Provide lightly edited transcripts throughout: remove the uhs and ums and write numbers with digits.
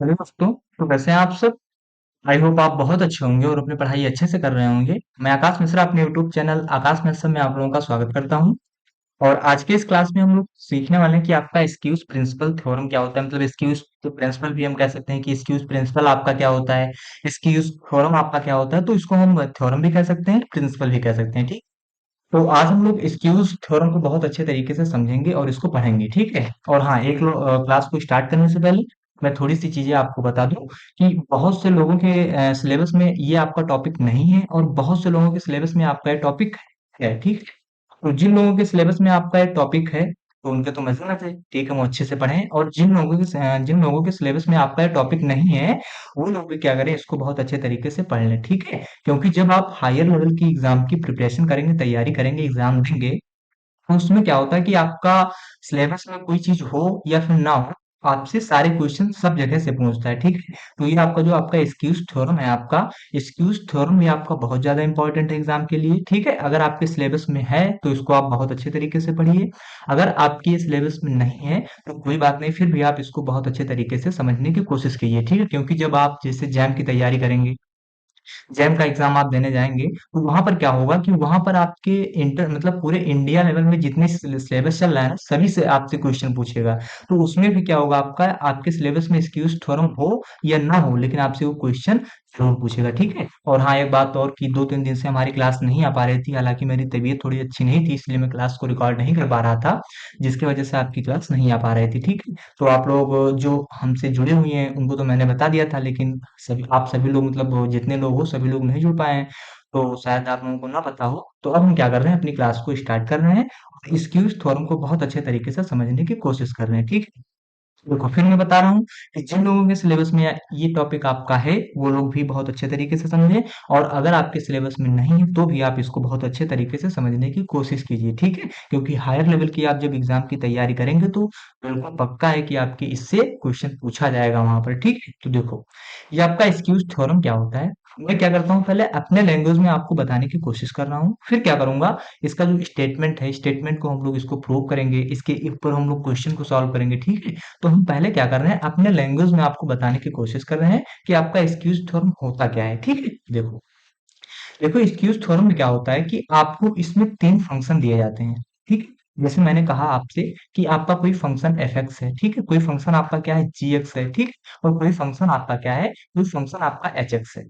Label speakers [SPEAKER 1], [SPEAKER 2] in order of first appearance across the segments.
[SPEAKER 1] Hello दोस्तों। तो कैसे हैं आप सब? आई होप आप बहुत अच्छे होंगे और अपनी पढ़ाई अच्छे से कर रहे होंगे। मैं आकाश मिश्रा अपने यूट्यूब चैनल आकाश मिश्रा में आप लोगों का स्वागत करता हूं। और आज के इस क्लास में हम लोग सीखने वाले हैं कि आपका एक्सक्यूज प्रिंसिपल थ्योरम क्या होता है। मतलब एक्सक्यूज प्रिंसिपल भी हम कह सकते हैं कि एक्सक्यूज प्रिंसिपल आपका क्या होता है, एक्सक्यूज थ्योरम आपका क्या होता है। तो इसको हम थ्योरम भी कह सकते हैं, प्रिंसिपल भी कह सकते हैं, ठीक। तो आज हम लोग एक्सक्यूज थ्योरम को बहुत अच्छे तरीके से समझेंगे और इसको पढ़ेंगे, ठीक है। और हाँ, क्लास को स्टार्ट करने से पहले मैं थोड़ी सी चीजें आपको बता दूं कि बहुत से लोगों के सिलेबस में ये आपका टॉपिक नहीं है और बहुत से लोगों के सिलेबस में आपका ये टॉपिक है, ठीक। तो जिन लोगों के सिलेबस में आपका एक टॉपिक है, तो उनके तो मजे मजे, ठीक है, वो अच्छे से पढ़ें। और जिन लोगों के सिलेबस में आपका ये टॉपिक नहीं है, वो लोग भी क्या करें, इसको बहुत अच्छे तरीके से पढ़ लें, ठीक है। क्योंकि जब आप हायर लेवल की एग्जाम की प्रिपरेशन करेंगे, तैयारी करेंगे, एग्जाम देंगे, तो उसमें क्या होता है कि आपका सिलेबस में कोई चीज हो या फिर ना हो, आपसे सारे क्वेश्चन सब जगह से पूछता है, ठीक है। तो ये आपका जो आपका एक्सक्यूज थ्योरम है, आपका एक्सक्यूज थ्योरम भी आपका बहुत ज्यादा इंपॉर्टेंट है एग्जाम के लिए, ठीक है। अगर आपके सिलेबस में है तो इसको आप बहुत अच्छे तरीके से पढ़िए। अगर आपके सिलेबस में नहीं है तो कोई बात नहीं, फिर भी आप इसको बहुत अच्छे तरीके से समझने की कोशिश कीजिए, ठीक है। क्योंकि जब आप जैसे जैम की तैयारी करेंगे, जैम का एग्जाम आप देने जाएंगे, तो वहां पर क्या होगा कि वहां पर आपके इंटर मतलब पूरे इंडिया लेवल में जितने सिलेबस चल रहा है ना, सभी से आपसे क्वेश्चन पूछेगा। तो उसमें भी क्या होगा, आपका आपके सिलेबस में एक्सक्यूज थ्योरम हो या ना हो, लेकिन आपसे वो क्वेश्चन जरूर पूछेगा, ठीक है। और हाँ, एक बात और कि 2-3 दिन से हमारी क्लास नहीं आ पा रही थी, हालांकि मेरी तबीयत थोड़ी अच्छी नहीं थी, इसलिए मैं क्लास को रिकॉर्ड नहीं कर पा रहा था, जिसकी वजह से आपकी क्लास नहीं आ पा रही थी, ठीक है। तो आप लोग जो हमसे जुड़े हुए हैं उनको तो मैंने बता दिया था, लेकिन सभी लोग मतलब जितने लोग हो सभी लोग नहीं जुड़ पाए हैं, तो शायद आप लोगों को ना पता हो। तो अब हम क्या कर रहे हैं, अपनी क्लास को स्टार्ट कर रहे हैं और इस क्यूज थ्योरम को बहुत अच्छे तरीके से समझने की कोशिश कर रहे हैं, ठीक है। देखो, फिर मैं बता रहा हूँ कि जिन लोगों के सिलेबस में ये टॉपिक आपका है, वो लोग भी बहुत अच्छे तरीके से समझें। और अगर आपके सिलेबस में नहीं है तो भी आप इसको बहुत अच्छे तरीके से समझने की कोशिश कीजिए, ठीक है। क्योंकि हायर लेवल की आप जब एग्जाम की तैयारी करेंगे तो बिल्कुल पक्का है कि आपके इससे क्वेश्चन पूछा जाएगा वहां पर, ठीक है। तो देखो, ये आपका एक्सक्यूज थ्योरम क्या होता है। मैं क्या करता हूँ, पहले अपने लैंग्वेज में आपको बताने की कोशिश कर रहा हूँ, फिर क्या करूंगा, इसका जो स्टेटमेंट है, स्टेटमेंट को हम लोग इसको प्रूव करेंगे, इसके ऊपर हम लोग क्वेश्चन को सॉल्व करेंगे, ठीक है। तो हम पहले क्या कर रहे हैं, अपने लैंग्वेज में आपको बताने की कोशिश कर रहे हैं कि आपका एक्सक्यूज थ्योरम होता क्या है, ठीक है। देखो, देखो एक्सक्यूज थ्योरम में क्या होता है कि आपको इसमें 3 फंक्शन दिए जाते हैं, ठीक है। जैसे मैंने कहा आपसे कि आपका कोई फंक्शन एफ एक्स है, ठीक है, कोई फंक्शन आपका क्या है, जी एक्स है, ठीक। और कोई फंक्शन आपका क्या है, कोई फंक्शन आपका एच एक्स है।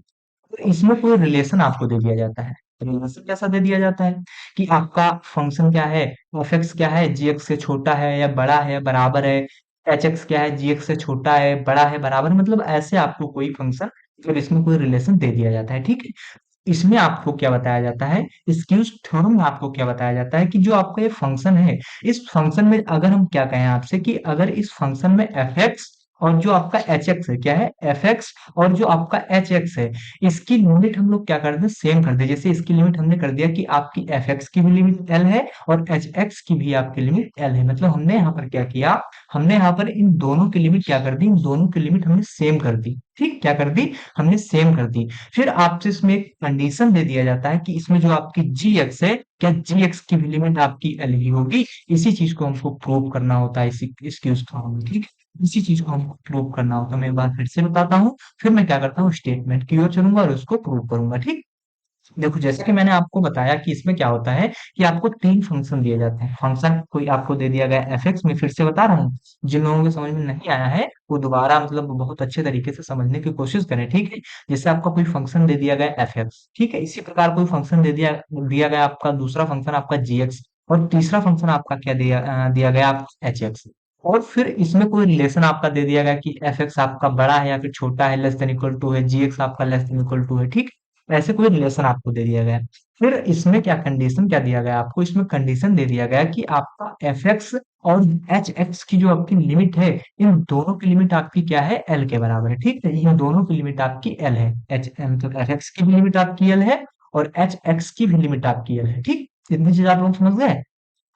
[SPEAKER 1] तो इसमें कोई रिलेशन आपको दे दिया जाता है। रिलेशन कैसा दे दिया जाता है कि आपका फंक्शन क्या है, एफ एक्स क्या है, जी एक्स से छोटा है या बड़ा है, बराबर है। एच एक्स क्या है, जी एक्स से छोटा है, बड़ा है, बराबर है। मतलब ऐसे आपको कोई फंक्शन, जब इसमें कोई रिलेशन दे दिया जाता है, ठीक है। इसमें आपको क्या बताया जाता है, एक्सक्यूज थ्योरम में आपको क्या बताया जाता है कि जो आपका ये फंक्शन है, इस फंक्शन में अगर हम क्या कहें आपसे कि अगर इस फंक्शन में एफ एक्स और जो आपका एच एक्स है, क्या है, एफ एक्स और जो आपका एच एक्स है, इसकी लिमिट हम लोग क्या कर दें, सेम कर दें। जैसे इसकी लिमिट हमने कर दिया कि आपकी एफ एक्स की भी लिमिट एल है और एच एक्स की भी आपकी लिमिट एल है। मतलब हमने यहाँ पर क्या किया, हमने यहाँ पर इन दोनों की लिमिट क्या कर दी, इन दोनों की लिमिट हमने सेम कर दी, ठीक, क्या कर दी, हमने सेम कर दी। फिर आपसे इसमें एक कंडीशन दे दिया जाता है कि इसमें जो आपकी जी एक्स है, क्या जी एक्स की भी लिमिट आपकी एल ही होगी। इसी चीज को हमको प्रूव करना होता है, इसी इसके उस फॉर्म में, ठीक है। इसी चीज को हमको प्रूव करना होता है। मैं एक बार फिर से बताता हूँ, फिर मैं क्या करता हूँ, स्टेटमेंट की ओर चलूंगा और उसको प्रूव करूंगा, ठीक। देखो, जैसे कि मैंने आपको बताया कि इसमें क्या होता है कि आपको 3 फंक्शन दिए जाते हैं। फंक्शन कोई आपको दे दिया गया एफ एक्स, में फिर से बता रहा हूँ, जिन लोगों के समझ में नहीं आया है वो दोबारा मतलब बहुत अच्छे तरीके से समझने की कोशिश करें, ठीक है। जैसे आपका कोई फंक्शन दे दिया गया एफ एक्स, ठीक है, इसी प्रकार कोई फंक्शन दे दिया दिया गया आपका दूसरा फंक्शन आपका जी एक्स, और तीसरा फंक्शन आपका क्या दिया गया आपका एच एक्स। और फिर इसमें कोई रिलेशन आपका दे दिया गया कि एफ एक्स आपका बड़ा है या फिर छोटा है, लेस देन इक्वल टू है, जी एक्स आपका लेस देन इक्वल टू है, ठीक। ऐसे कोई रिलेशन आपको दे दिया गया है। फिर इसमें क्या कंडीशन क्या दिया गया आपको, इसमें कंडीशन दे दिया गया कि आपका एफ एक्स और एच एक्स की जो आपकी लिमिट है, इन दोनों की लिमिट आपकी क्या है, एल के बराबर है, ठीक है। इन दोनों की लिमिट आपकी एल है, एच मतलब एफ एक्स की भी लिमिट आपकी एल है और एच एक्स की भी लिमिट आपकी एल है, ठीक। इतनी चीज आप लोग समझ गए।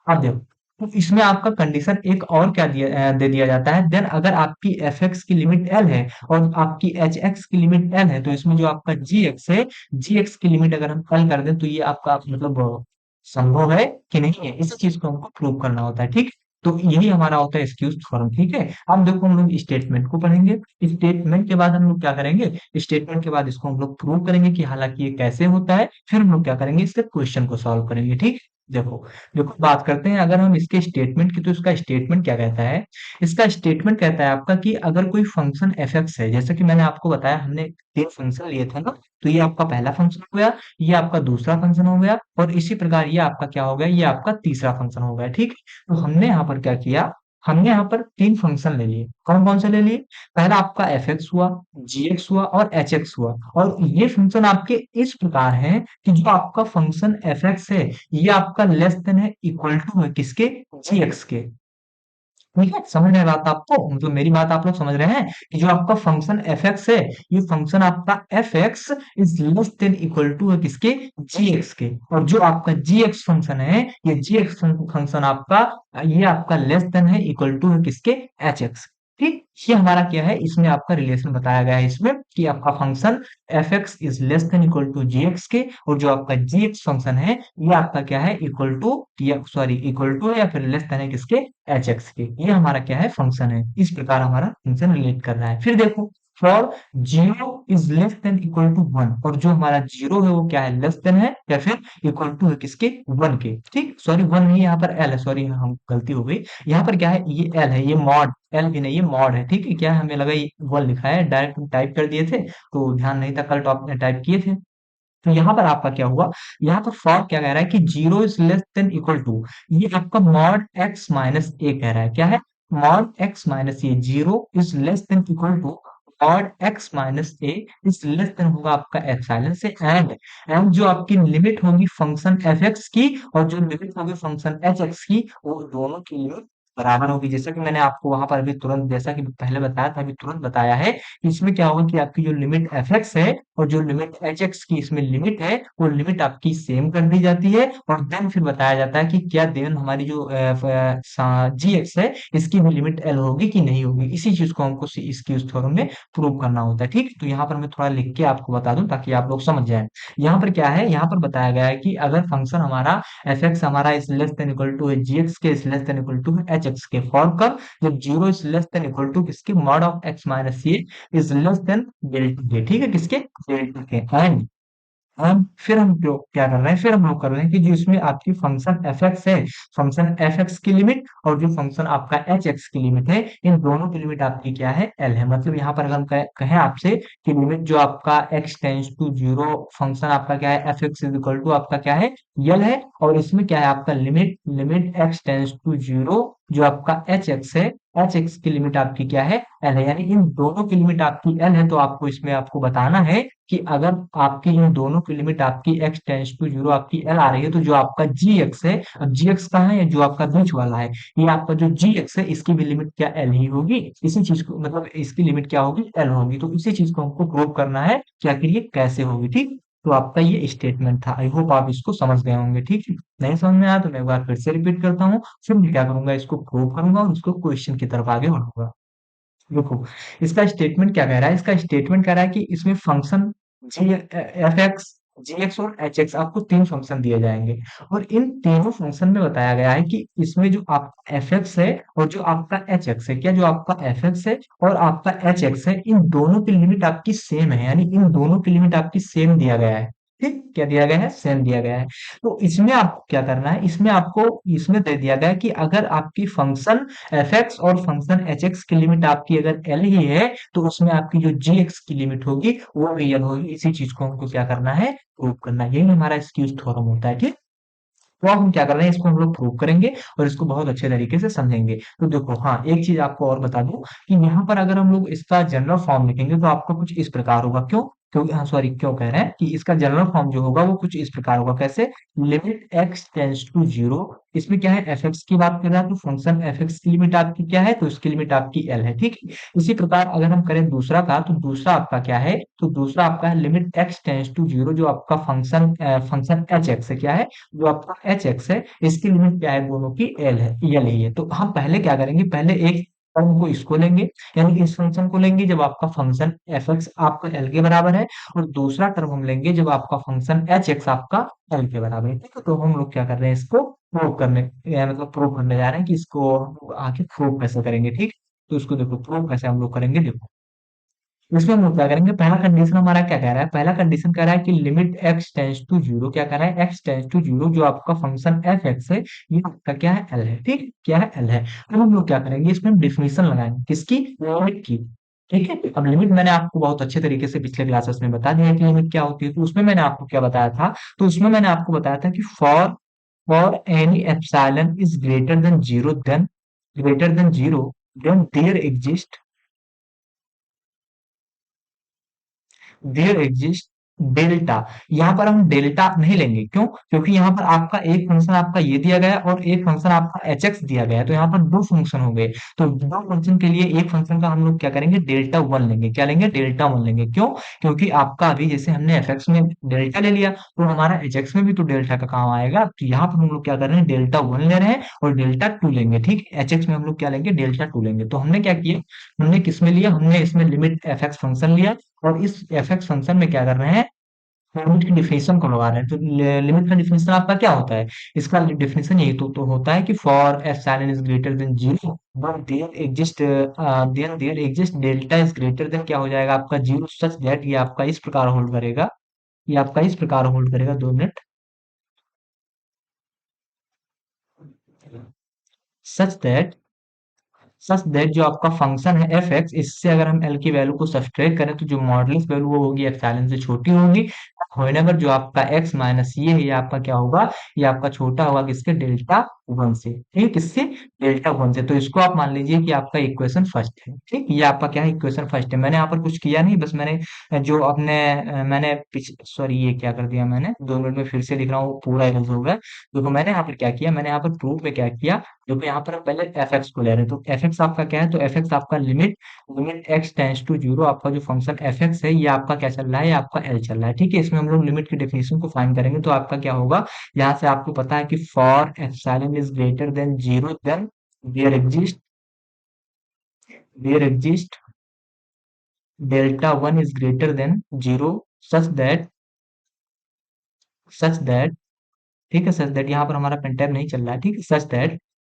[SPEAKER 1] अब देखो, तो इसमें आपका कंडीशन एक और क्या दे दिया जाता है, देन अगर आपकी एफ एक्स की लिमिट एल है और आपकी एच एक्स की लिमिट एल है, तो इसमें जो आपका जी एक्स है, जी एक्स की लिमिट अगर हम एल कर दें तो ये आपका मतलब संभव है कि नहीं है, इसी चीज को हमको प्रूव करना होता है, ठीक। तो यही हमारा होता है एक्सक्यूज थ्योरम, ठीक है। अब देखो हम लोग स्टेटमेंट को पढ़ेंगे। स्टेटमेंट के बाद हम लोग क्या करेंगे, स्टेटमेंट के बाद इसको हम लोग प्रूव करेंगे कि हालांकि ये कैसे होता है, फिर हम लोग क्या करेंगे, इसके क्वेश्चन को सॉल्व करेंगे, ठीक। देखो देखो बात करते हैं अगर हम इसके स्टेटमेंट की, तो इसका स्टेटमेंट क्या कहता है। इसका स्टेटमेंट कहता है आपका कि अगर कोई फंक्शन एफ एक्स है, जैसे कि मैंने आपको बताया हमने तीन फंक्शन लिए थे ना, तो ये आपका पहला फंक्शन हो गया, ये आपका दूसरा फंक्शन हो गया, और इसी प्रकार ये आपका क्या हो गया, ये आपका तीसरा फंक्शन हो गया, ठीक। तो हमने यहाँ पर क्या किया, हमने यहाँ पर तीन फंक्शन ले लिए। कौन कौन से ले लिए, पहला आपका एफ एक्स हुआ, जी एक्स हुआ और एच एक्स हुआ। और ये फंक्शन आपके इस प्रकार है कि जो आपका फंक्शन एफ एक्स है, ये आपका लेस देन है, इक्वल टू है किसके, जी एक्स के। ठीक है, समझ में बात आपको, मतलब मेरी बात आप लोग समझ रहे हैं कि जो आपका फंक्शन एफ एक्स है, ये फंक्शन आपका f x is less than equal to है किसके, जी एक्स के। और जो आपका जी एक्स फंक्शन है, ये जी एक्स फंक्शन आपका, ये आपका लेस देन है, इक्वल टू है किसके, एच एक्स। ठीक, ये हमारा क्या है, इसमें आपका रिलेशन बताया गया है इसमें कि आपका function f x is less than equal to g x के, और जो आपका जी एक्स फंक्शन है, ये आपका क्या है, इक्वल टू, या सॉरी इक्वल टू है या फिर लेस देन है किसके, एच एक्स के। ये हमारा क्या है, फंक्शन है। इस प्रकार हमारा फंक्शन रिलेट कर रहा है। फिर देखो, for zero is less than equal to one, और जो हमारा जीरो है वो क्या है, लेस देन है या फिर इक्वल टू है किसके, वन के। ठीक, सॉरी वन नहीं, यहाँ पर एल है, सॉरी हम गलती हो गई। यहाँ पर क्या है, ये एल है, ये मॉड, एल भी नहीं, ये मॉड है, ठीक है। क्या है, हमें लगा ये वन लिखा है, डायरेक्ट टाइप कर दिए थे, तो ध्यान नहीं था, कल टॉप में टाइप किए थे। तो यहाँ पर आपका क्या हुआ, यहाँ पर फॉर क्या कह रहा है कि zero is less than equal to, ये आपका मॉड एक्स माइनस ए कह रहा है। क्या है, mod x minus a, zero is less than equal to mod x minus a is less than होगा आपका एप्सिलॉन से, एंड जो आपकी लिमिट होगी फंक्शन एफ एक्स की, और जो लिमिट होगी फंक्शन एच एक्स की, वो दोनों की लिमिट बराबर होगी। जैसा कि मैंने आपको वहां पर अभी तुरंत, जैसा कि पहले बताया था, अभी तुरंत बताया है कि इसमें क्या होगा कि आपकी जो लिमिट एफ एक्स है और जो लिमिट एच एक्स की इसमें लिमिट है, वो लिमिट आपकी सेम कर दी जाती है, और देन फिर बताया जाता है कि क्या देन हमारी जो जी एक्स है, इसकी भी लिमिट एल होगी कि नहीं होगी। इसी चीज को हमको इसकी उस थ्योरम में प्रूव करना होता है, ठीक। तो यहाँ पर मैं थोड़ा लिख के आपको बता दूं ताकि आप लोग समझ जाए। यहाँ पर क्या है, यहाँ पर बताया गया है कि अगर फंक्शन हमारा एफ एक्स हमारा is less than equal to है जी एक्स के, is less than equal to है एच एक्स के, फॉर कब, जब zero is less than equal to किसके, मॉड ऑफ एक्स माइनस ये इज लेस देन डेल्टा के, ठीक है, किसके, डेल्टा के। एंड हम फिर हम जो क्या कर रहे हैं, फिर हम लोग कर रहे हैं कि जो इसमें आपकी फंक्शन एफ एक्स है, फंक्शन एफ एक्स की लिमिट और जो फंक्शन आपका एच एक्स की लिमिट है, इन दोनों की लिमिट आपकी क्या है, एल है। मतलब यहाँ पर अगर हम कहें आपसे कि लिमिट जो आपका x tends to zero, function आपका क्या है, f x is equal to आपका क्या है, यल है, और इसमें क्या है आपका limit, limit x tends to zero, जो आपका एच एक्स है, एच एक्स की लिमिट आपकी क्या है, एल है। यानी इन दोनों की लिमिट आपकी एल है, तो आपको इसमें आपको बताना है कि अगर आपकी इन दोनों की लिमिट आपकी x टेंस टू जीरो आपकी एल आ रही है, तो जो आपका जी एक्स है, अब जी एक्स कहाँ है, जो आपका बीच वाला है, ये आपका जो जी एक्स है, इसकी भी लिमिट क्या एल ही होगी। इसी चीज को मतलब इसकी लिमिट क्या होगी, एल होगी। तो इसी चीज को हमको प्रूव करना है कि आखिर ये कैसे होगी, ठीक। तो आपका ये स्टेटमेंट था, आई होप आप इसको समझ गए होंगे, ठीक है। नहीं समझ में आया तो मैं एक बार फिर से रिपीट करता हूँ, फिर मैं क्या करूंगा, इसको प्रूव करूंगा और इसको क्वेश्चन की तरफ आगे बढ़ूंगा। देखो, इसका स्टेटमेंट क्या कह रहा है, इसका स्टेटमेंट कह रहा है कि इसमें फंक्शन जी एफ एक्स, जी एक्स और एच एक्स, आपको तीन फंक्शन दिए जाएंगे, और इन तीनों फंक्शन में बताया गया है कि इसमें जो आपका एफ एक्स है और जो आपका एच एक्स है, क्या जो आपका एफ एक्स है और आपका एच एक्स है, इन दोनों की लिमिट आपकी सेम है, यानी इन दोनों की लिमिट आपकी सेम दिया गया है। ठीक, क्या दिया गया है, सेम दिया गया है। तो इसमें आपको क्या करना है, इसमें आपको, इसमें दे दिया गया है कि अगर आपकी फंक्शन एफ एक्स और फंक्शन एच एक्स की लिमिट आपकी अगर एल ही है, तो उसमें आपकी जो जी एक्स की लिमिट होगी वो भी एल होगी। इसी चीज को हमको क्या करना है, प्रूव करना है। यही हमारा एक्सक्यूज थ्योरम होता है, ठीक। तो अब हम क्या कर रहे हैं, इसको हम लोग प्रूव करेंगे और इसको बहुत अच्छे तरीके से समझेंगे। तो देखो, हाँ एक चीज आपको और बता दूं कि यहाँ पर अगर हम लोग इसका जनरल फॉर्म लिखेंगे तो आपको कुछ इस प्रकार होगा। क्यों, क्योंकि हाँ सॉरी, क्यों कह रहे हैं कि इसका जनरल फॉर्म जो होगा वो कुछ इस प्रकार होगा। कैसे, limit x tends to zero, इसमें क्या है, एफ एक्स की बात कर रहा है, तो फंक्शन एफ एक्स की लिमिट आपकी क्या है, तो इसकी लिमिट आपकी एल है, ठीक है। इसी प्रकार अगर हम करें दूसरा का, तो दूसरा आपका क्या है, तो दूसरा आपका है limit x tends to zero, जो आपका फंक्शन फंक्शन एच एक्स है, क्या है, जो आपका एच एक्स है, इसकी लिमिट क्या है, दोनों की एल है, एल ही है। तो हम पहले क्या करेंगे, पहले एक टर्म को इसको लेंगे, यानी कि इस फंक्शन को लेंगे जब आपका फंक्शन एफ एक्स आपका एल के बराबर है, और दूसरा टर्म हम लेंगे जब आपका फंक्शन एच एक्स आपका एल के बराबर है, ठीक है। तो हम लोग क्या कर रहे हैं, इसको प्रूव करने, या मतलब प्रूव करने जा रहे हैं कि इसको हम लोग आगे प्रूव कैसे करेंगे, ठीक। तो इसको देखो प्रूव कैसे हम लोग करेंगे, देखो इसमें हम लोग क्या करेंगे, पहला कंडीशन हमारा क्या कह रहा है, पहला कंडीशन कह रहा है कि limit x tends to zero, क्या कह रहा है, एक्स टेंस टू जीरो, जो आपका फंक्शन एफ एक्स है ये आपका क्या है, एल है, ठीक, क्या है, एल है। अब हम लोग क्या करेंगे, इसमें डिफिनेशन लगाएंगे, किसकी, लिमिट की, ठीक है। अब लिमिट मैंने आपको बहुत अच्छे तरीके से पिछले क्लासेस में बता दिया है कि लिमिट क्या होती है, तो उसमें मैंने आपको क्या बताया था, तो उसमें मैंने आपको बताया था कि for any epsilon is greater than zero then there exist delta. यहाँ पर हम डेल्टा नहीं लेंगे, क्यों, क्योंकि यहाँ पर आपका एक फंक्शन आपका ये दिया गया है और एक फंक्शन आपका एच एक्स दिया गया है, तो यहाँ पर दो फंक्शन हो गए। तो दो फंक्शन के लिए एक फंक्शन का हम लोग क्या करेंगे, डेल्टा वन लेंगे, क्या लेंगे, डेल्टा वन लेंगे, क्यों, क्योंकि आपका अभी जैसे हमने एफ एक्स में डेल्टा ले लिया, तो हमारा एच एक्स में भी तो डेल्टा का काम आएगा, तो यहाँ पर हम लोग क्या कर रहे हैं, डेल्टा वन ले रहे हैं और डेल्टा टू लेंगे, ठीक। एच एक्स में हम लोग क्या लेंगे, डेल्टा टू लेंगे। तो हमने क्या किया, हमने किसमें लिया, हमने इसमें लिमिट एफ एक्स फंक्शन लिया, और इस एफ एक्स फंक्शन में क्या कर रहे हैं, लिमिट की डिफिनेशन को लगा रहे हैं। तो लिमिट का डिफिनेशन आपका क्या होता है, इसका डिफिनेशन यही तो होता है कि for epsilon is greater than zero but there exist delta is greater than, क्या हो जाएगा आपका, जीरो, सच दैट, ये आपका इस प्रकार होल्ड करेगा, ये आपका इस प्रकार होल्ड करेगा, 2 minute, such that such that जो आपका फंक्शन है एफ एक्स, इससे अगर हम एल की वैल्यू को सब्सट्रैक्ट करें तो जो मॉडुलस वैल्यू वो होगी एप्सिलॉन से छोटी होगी, व्हेनेवर जो आपका एक्स माइनस ये है, ये आपका क्या होगा, ये आपका छोटा होगा किसके, डेल्टा वन से, ठीक, किससे, डेल्टा वन से। तो इसको आप मान लीजिए कि आपका इक्वेशन फर्स्ट है, ठीक, ये आपका क्या है, इक्वेशन फर्स्ट है। मैंने यहाँ पर कुछ किया नहीं, बस मैंने जो अपने मैंने सॉरी ये क्या कर दिया मैंने, 2 मिनट में फिर से लिख रहा हूँ, पूरा इरेज हो गया। देखो मैंने यहाँ पर क्या किया, मैंने यहाँ पर प्रूफ में क्या किया, देखो यहाँ पर हम पहले एफ एक्स को ले रहे हैं, तो एफ एक्स आपका क्या है, तो एफ एक्स आपका limit limit x tends to zero, आपका जो फंक्शन एफ एक्स है ये आपका क्या चल रहा है, ये आपका एल चल रहा है, ठीक है। इसमें हम लोग लिमिट की डेफिनेशन को फाइंड करेंगे, तो आपका क्या होगा, यहाँ से आपको पता है कि for epsilon is greater than zero then there exist there exist delta one is greater than zero, such that such that ठीक है, सच दैट, यहाँ पर हमारा पेन टैब नहीं चल रहा है, ठीक है,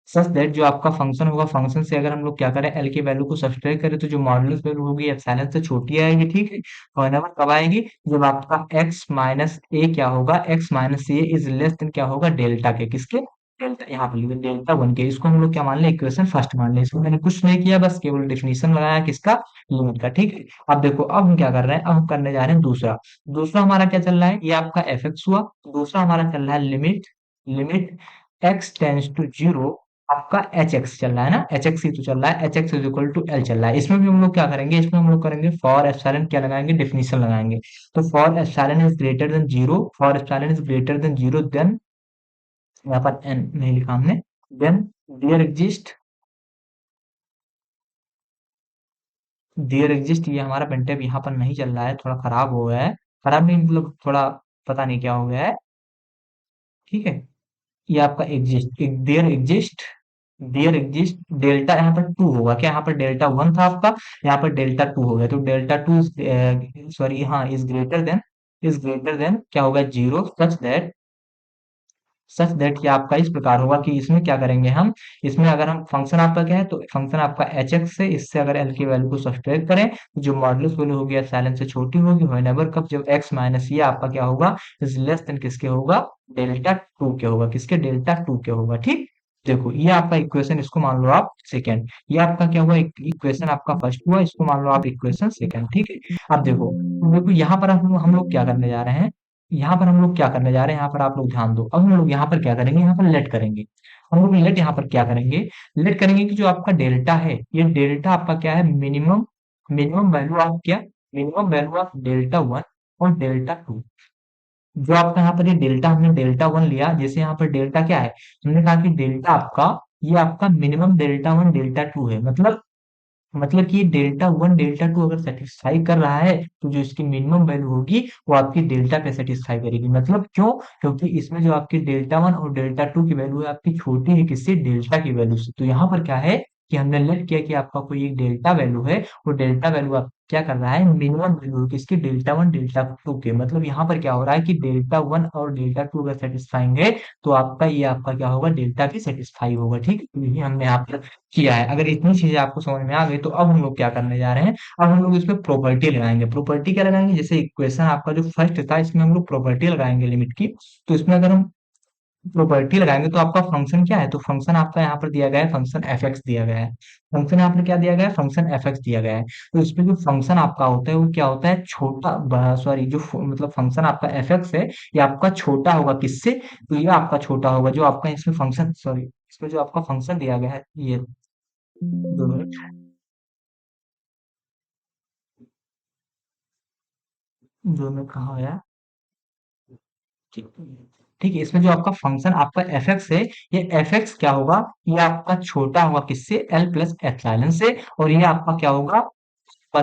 [SPEAKER 1] सच दैट जो आपका फंक्शन होगा, फंक्शन से अगर हम लोग क्या करें, एल की वैल्यू को सब्सट्रैक्ट करें, तो जो मॉडुलस वैल्यू होगी एप्सिलॉन से छोटी आएगी, ठीक है। व्हेनेवर कब आएगी, जब आपका एक्स माइनस ए क्या होगा, x minus a is less then क्या होगा, डेल्टा के, किसके, डेल्टा, यहाँ पर लिखे डेल्टा वन के। इसको हम लोग क्या मान ले, इक्वेशन फर्स्ट मान ले। इसमें मैंने कुछ नहीं किया, बस केवल डिफिनेशन लगाया किसका, लिमिट का, ठीक है। अब देखो, अब हम क्या कर रहे हैं, अब हम करने जा रहे हैं दूसरा। दूसरा हमारा क्या चल रहा है, ये आपका एफ एक्स हुआ। दूसरा हमारा चल रहा है limit limit x tends to zero, आपका एच एक्स चल रहा है ना, एच एक्स ही तो चल रहा है, h x is equal to l चल रहा है। इसमें भी हम लोग क्या करेंगे, इसमें हम लोग करेंगे फॉर एप्सिलॉन, क्या लगाएंगे, डेफिनेशन लगाएंगे। तो for epsilon is greater than zero, for epsilon is greater than zero then, यहाँ पर एन नहीं लिखा हमने, देन देयर एग्जिस्ट ये हमारा पेंटेब यहाँ पर नहीं चल रहा है, थोड़ा खराब हो गया है, खराब नहीं मतलब थोड़ा पता नहीं क्या हो गया है, ठीक है। ये आपका देयर एग्जिस्ट डेल्टा, यहाँ पर टू होगा, क्या यहाँ पर डेल्टा वन था आपका, यहाँ पर डेल्टा टू हो गया, तो डेल्टा टू सॉरी हाँ इज ग्रेटर देन क्या होगा, जीरो, सच दैट ये आपका इस प्रकार होगा कि इसमें क्या करेंगे हम, इसमें अगर हम फंक्शन आपका क्या है, तो फंक्शन आपका एच एक्स है, इससे अगर एल की वैल्यू को सब्सट्रैक्ट करें, तो जो मॉडुलस वैल्यू होगी एप्सिलॉन से छोटी होगी, व्हेनेवर कब, जब एक्स माइनस ये आपका क्या होगा, इज लेस देन किसके होगा, डेल्टा टू के होगा, किसके, डेल्टा टू के होगा, ठीक। देखो ये आपका इक्वेशन, इसको मान लो आप सेकेंड, ये आपका क्या हुआ, इक्वेशन आपका फर्स्ट हुआ, इसको मान लो आप इक्वेशन सेकेंड, ठीक है। अब देखो यहाँ पर हम लोग क्या करने जा रहे हैं, यहाँ पर हम लोग क्या करने जा रहे हैं, यहाँ पर आप लोग ध्यान दो। अब हम लोग यहाँ पर क्या करेंगे, यहाँ पर लेट करेंगे। हम लोग लेट यहाँ पर क्या करेंगे, लेट करेंगे कि जो आपका डेल्टा है, ये डेल्टा आपका क्या है, मिनिमम मिनिमम वैल्यू ऑफ क्या, minimum value of delta one और डेल्टा टू। जो आपका यहाँ पर ये डेल्टा, हमने डेल्टा वन लिया, जैसे यहाँ पर डेल्टा क्या है, हमने कहा कि डेल्टा आपका, ये आपका minimum delta one delta two है, मतलब कि डेल्टा वन डेल्टा टू अगर सेटिस्फाई कर रहा है, तो जो इसकी मिनिमम वैल्यू होगी वो आपकी डेल्टा पे सेटिस्फाई करेगी। मतलब क्यों, क्योंकि इसमें जो आपकी डेल्टा वन और डेल्टा टू की वैल्यू है आपकी छोटी है, किससे, डेल्टा की वैल्यू से। तो यहाँ पर क्या है, कि हमने लेट किया कि आपका कोई एक डेल्टा वैल्यू है, वो डेल्टा वैल्यू आप क्या कर रहा है, मिनिमम वैल्यू किसकी, डेल्टा वन डेल्टा टू के, मतलब यहाँ पर क्या हो रहा है कि डेल्टा वन और डेल्टा टू अगर सेटिस्फाइंग है तो आपका ये आपका क्या होगा, डेल्टा भी सेटिस्फाई होगा। ठीक है, तो यही हमने यहाँ पर किया है। अगर इतनी चीजें आपको समझ में आ गई तो अब हम लोग क्या करने जा रहे हैं, अब हम लोग इसमें प्रॉपर्टी लगाएंगे। प्रॉपर्टी क्या लगाएंगे, जैसे इक्वेशन आपका जो फर्स्ट था इसमें हम लोग प्रॉपर्टी लगाएंगे लिमिट की। तो इसमें अगर हम प्रॉपर्टी लगाएंगे तो आपका फंक्शन क्या है, तो फंक्शन आपका यहाँ पर दिया गया है, फंक्शन एफ एक्स दिया गया है। फंक्शन यहाँ पर क्या दिया गया है, फंक्शन एफ एक्स दिया गया है। तो इसमें जो फंक्शन आपका होता है वो क्या होता है, छोटा, सॉरी जो मतलब फंक्शन आपका एफ एक्स है ये आपका छोटा होगा किससे, तो ये आपका छोटा होगा जो आपका इसमें फंक्शन, सॉरी इसमें जो आपका फंक्शन दिया गया है ये, 2 मिनट, 2 मिनट कहाँ गया, ठीक ठीक है, इसमें जो आपका फंक्शन आपका एफ एक्स है, ये एफ एक्स क्या होगा, ये आपका छोटा होगा किससे, एल प्लस एप्सिलॉन से, और ये आपका क्या होगा,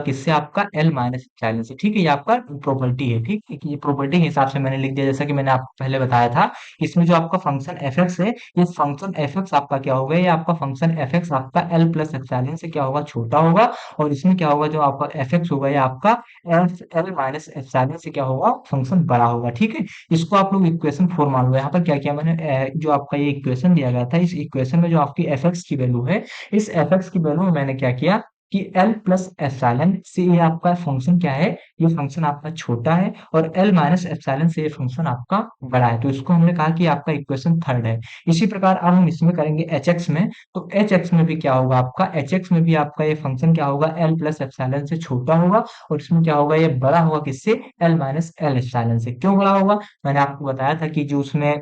[SPEAKER 1] किससे, आपका एल माइनस एप्सिलॉन से। ठीक है, ये आपका प्रॉपर्टी है। ठीक है, कि ये प्रॉपर्टी के हिसाब से मैंने लिख दिया, जैसा कि मैंने आपको पहले बताया था। इसमें जो आपका फंक्शन एफ एक्स है, ये फंक्शन एफ एक्स आपका क्या होगा, ये आपका फंक्शन एफ एक्स आपका एल प्लस एप्सिलॉन से क्या होगा, छोटा होगा। और इसमें क्या होगा, जो आपका एफ एक्स होगा ये आपका एल एल माइनस एप्सिलॉन से क्या होगा, फंक्शन बड़ा होगा। ठीक है, इसको आप लोग इक्वेशन 4 मान लो। यहाँ पर क्या किया मैंने, जो आपका ये इक्वेशन दिया गया था, इस इक्वेशन में जो आपकी एफ एक्स की वैल्यू है, इस एफ एक्स की वैल्यू में मैंने क्या किया कि एल प्लस एप्सिलॉन से ये आपका फंक्शन क्या है, ये फंक्शन आपका छोटा है, और एल माइनस एप्सिलॉन से ये फंक्शन आपका बड़ा है। तो इसको हमने कहा कि आपका इक्वेशन थर्ड है। इसी प्रकार अब हम इसमें करेंगे एच एक्स में। तो एच एक्स में भी क्या होगा, आपका एच एक्स में भी आपका ये फंक्शन क्या होगा, एल प्लस एप्सिलॉन से छोटा होगा, और इसमें क्या होगा, ये बड़ा होगा किससे, एल माइनस एल एप्सिलॉन से। क्यों बड़ा होगा, मैंने आपको बताया था कि जो उसमें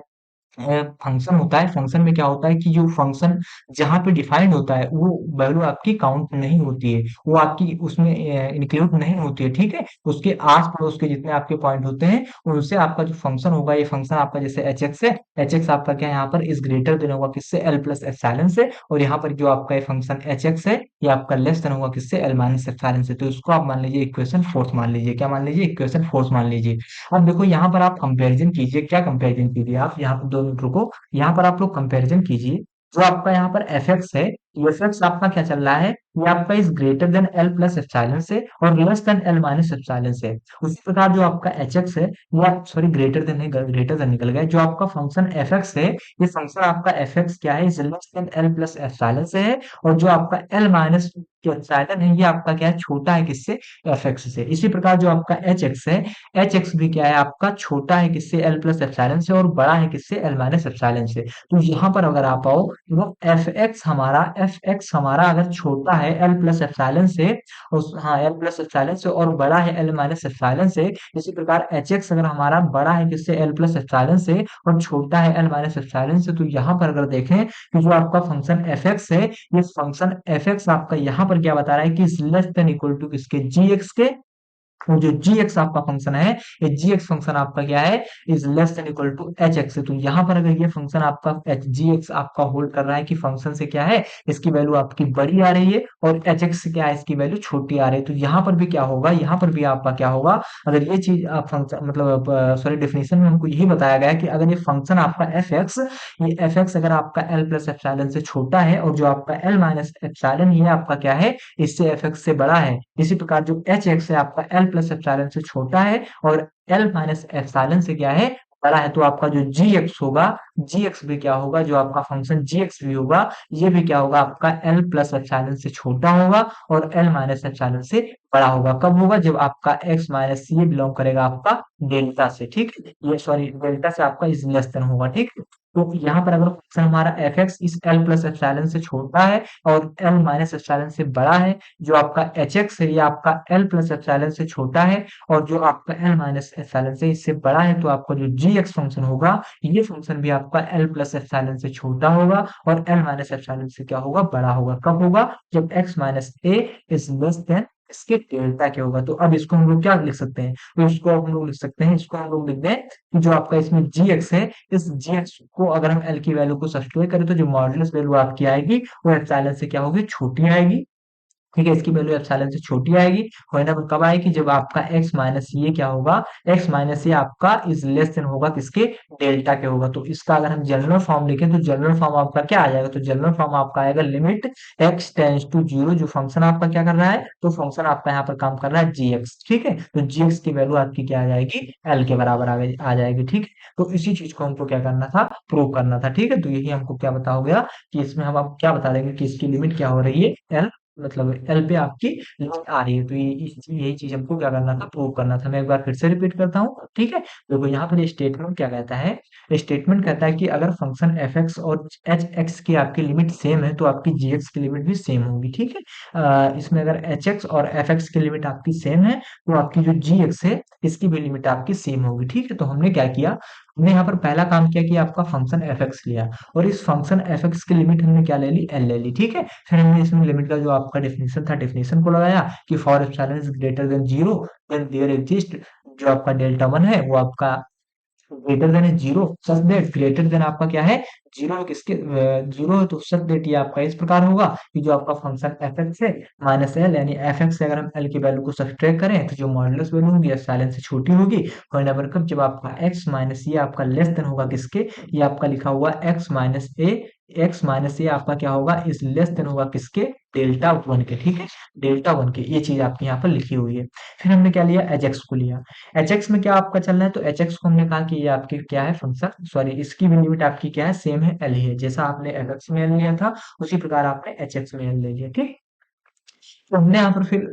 [SPEAKER 1] फंक्शन होता है, फंक्शन में क्या होता है कि जो फंक्शन जहाँ पे डिफाइंड होता है वो वैल्यू आपकी काउंट नहीं होती है, वो आपकी उसमें इंक्लूड नहीं होती है। ठीक है, उसके आस पड़ोस के जितने आपके पॉइंट होते हैं उनसे आपका जो फंक्शन होगा, ये फंक्शन आपका जैसे एच एक्स है, एच एक्स आपका क्या है, यहाँ पर इज ग्रेटर देन होगा किससे, एल प्लस एप्सिलॉन से, और यहाँ पर जो आपका ये फंक्शन एच एक्स है ये आपका लेस देन होगा किससे, एल माइनस एप्सिलॉन से। तो इसको आप मान लीजिए इक्वेशन फोर्थ मान लीजिए, क्या मान लीजिए, इक्वेशन फोर्थ मान लीजिए। अब देखो यहाँ पर आप कंपैरिजन कीजिए, क्या कंपैरिजन कीजिए आप, यहाँ पर 2 मिनट रुको, यहाँ पर आप लोग कंपैरिजन कीजिए। जो आपका यहाँ पर एफ एक्स है, एफ एक्स आपका क्या चल रहा है, ये आपका is greater then L plus epsilon से और less than L minus epsilon से। उसी प्रकार जो आपका एच एक्स है, या सॉरी ग्रेटर देन नहीं, ग्रेटर देन निकल गया, जो आपका फंक्शन एफ एक्स है, ये फंक्शन आपका एफ एक्स क्या है, is less then L plus epsilon से है, और जो आपका एल माइनस एप्सिलॉन है ये आपका क्या है, छोटा है किससे, एफ एक्स से। इसी प्रकार जो आपका एच एक्स है, एच एक्स भी क्या है, आपका छोटा है किससे, एल प्लस एप्सिलॉन से, और बड़ा है किससे, एल माइनस एप्सिलॉन से। तो यहाँ पर अगर आप आओ, वो एफ एक्स हमारा अगर छोटा है एल प्लस एप्सिलॉन से, उस हाँ एल प्लस एप्सिलॉन से, और बड़ा है एल माइनस एप्सिलॉन से। इसी प्रकार एच एक्स अगर हमारा बड़ा है किससे, एल प्लस एप्सिलॉन से, और छोटा है एल माइनस एप्सिलॉन से। तो यहाँ पर अगर देखें कि जो आपका फंक्शन एफ एक्स है, ये फंक्शन एफ एक्स आपका यहाँ पर क्या बता रहा है कि लेस देन इक्वल टू किसके, जी एक्स के। और जो जी एक्स आपका फंक्शन है, ये जी एक्स फंक्शन आपका क्या है, is less than equal to h x. तो यहाँ पर अगर ये फंक्शन आपका एच जी एक्स आपका होल्ड कर रहा है कि फंक्शन से क्या है, इसकी वैल्यू आपकी बड़ी आ रही है, और एच एक्स से क्या है, इसकी वैल्यू छोटी आ रही है। तो यहाँ पर भी क्या होगा, यहाँ पर भी आपका क्या होगा, अगर ये चीज आप फंक्शन मतलब सॉरी डेफिनेशन में हमको यही बताया गया है कि अगर ये फंक्शन आपका एफ एक्स, ये एफ एक्स अगर आपका एल प्लस एप्सिलॉन से छोटा है, और जो आपका एल माइनस एप्सिलॉन ये आपका क्या है, इससे एफ एक्स से बड़ा है। इसी प्रकार जो एच एक्स है आपका एल प्लस एप्सिलॉन से छोटा है, और एल माइनस एप्सिलॉन से क्या है, बड़ा है। तो आपका जो जी एक्स होगा, जी एक्स भी क्या होगा, जो आपका फंक्शन जी एक्स भी होगा, ये भी क्या होगा, आपका एल प्लस एप्सिलॉन से छोटा होगा, और एल माइनस एप्सिलॉन से बड़ा होगा। कब होगा, जब आपका एक्स माइनस ये बिलोंग करेगा आपका डेल्टा से। ठीक है, ये सॉरी डेल्टा से आपका इज लेस देन होगा। ठीक है, तो यहाँ पर अगर फंक्शन हमारा एफ एक्स इस एल प्लस एप्सिलॉन से छोटा है, और एल माइनस एप्सिलॉन से बड़ा है, जो आपका एच एक्स है ये आपका एल प्लस एप्सिलॉन से छोटा है, और जो आपका एल माइनस एप्सिलॉन से इससे बड़ा है, तो आपका जो जी एक्स फंक्शन होगा, ये फंक्शन भी आपका एल प्लस एप्सिलॉन से छोटा होगा, और एल माइनस एप्सिलॉन से क्या होगा, बड़ा होगा। कब होगा, जब x minus a is less then इसके डेल्टा क्या होगा। तो अब इसको हम लोग क्या लिख सकते हैं, तो इसको हम लोग लिख सकते हैं, इसको हम लोग लिख दें कि जो आपका इसमें जी एक्स है, इस जी एक्स को अगर हम एल की वैल्यू को सब्स्टिट्यूट करें, तो जो मॉडुलस वैल्यू आपकी आएगी वो एप्सिलॉन से क्या होगी, छोटी आएगी। ठीक है, इसकी वैल्यू एप्सिलॉन से छोटी आएगी। होने पर कब आएगी, जब आपका x माइनस ये क्या होगा, x माइनस ये आपका इज लेस देन होगा किसके, डेल्टा के होगा। तो इसका अगर हम जनरल फॉर्म लिखें तो जनरल फॉर्म आपका क्या आ जाएगा, तो जनरल फॉर्म आपका आएगा limit x tends to zero. जो फंक्शन आपका क्या कर रहा है, तो फंक्शन आपका यहाँ पर काम कर रहा है gx, ठीक है। तो gx की वैल्यू आपकी क्या आ जाएगी, l के बराबर आ जाएगी, ठीक है। तो इसी चीज को हमको क्या करना था, प्रूव करना था, ठीक है। तो यही हमको क्या बता हो गया कि इसमें हम आप क्या बता देंगे कि इसकी लिमिट क्या हो रही है, एल, मतलब एल पे आपकी लिमिट आ रही है। तो यही चीज हमको क्या करना था, प्रूव करना था। मैं एक बार फिर से रिपीट करता हूँ, ठीक है। देखो यहाँ पर ये स्टेटमेंट क्या कहता है, स्टेटमेंट कहता है कि अगर फंक्शन एफ एक्स और एच एक्स की आपकी लिमिट सेम है तो आपकी जी एक्स की लिमिट भी सेम होगी, ठीक है। इसमें अगर एच एक्स और एफ एक्स की लिमिट आपकी सेम है तो आपकी जो जी एक्स है इसकी भी लिमिट आपकी सेम होगी, ठीक है। तो हमने क्या किया, हमने यहाँ पर पहला काम किया कि आपका फंक्शन एफ एक्स लिया, और इस फंक्शन एफ एक्स की लिमिट हमने क्या ले ली, एल ले ली, ठीक है। फिर हमने इसमें लिमिट का जो आपका डेफिनेशन था, डेफिनेशन को लगाया कि for epsilon is greater than zero then there exist, जो आपका डेल्टा वन है वो आपका ग्रेटर देन है zero, such that greater than आपका क्या है, जीरो है, किसके जीरो है, तो सच दैट ये आपका इस प्रकार होगा कि जो आपका फंक्शन एफ एक्स है माइनस एल, यानी एफ एक्स से अगर हम एल की वैल्यू को सब्ट्रैक्ट करें तो जो मॉडुलस वैल्यू होगी एप्सिलॉन से छोटी होगी। होने कब, जब आपका एक्स माइनस ये आपका लेस देन होगा किसके, ये आपका लिखा हुआ एक्स माइनस ए, एक्स माइनस ये आपका क्या होगा, इस लेस देन होगा किसके, डेल्टा वन के, ठीक है, डेल्टा वन के। ये चीज आपकी यहाँ पर लिखी हुई है। फिर हमने क्या लिया, एच एक्स को लिया। एच एक्स में क्या आपका चल रहा है, तो एच एक्स को हमने कहा कि ये आपकी क्या है फंक्शन, सॉरी इसकी भी लिमिट आपकी क्या है, सेम है, एल ही है। जैसा आपने एफ एक्स में एल लिया था उसी प्रकार आपने एच एक्स में एल ले लिया, ठीक। तो हमने यहाँ पर फिर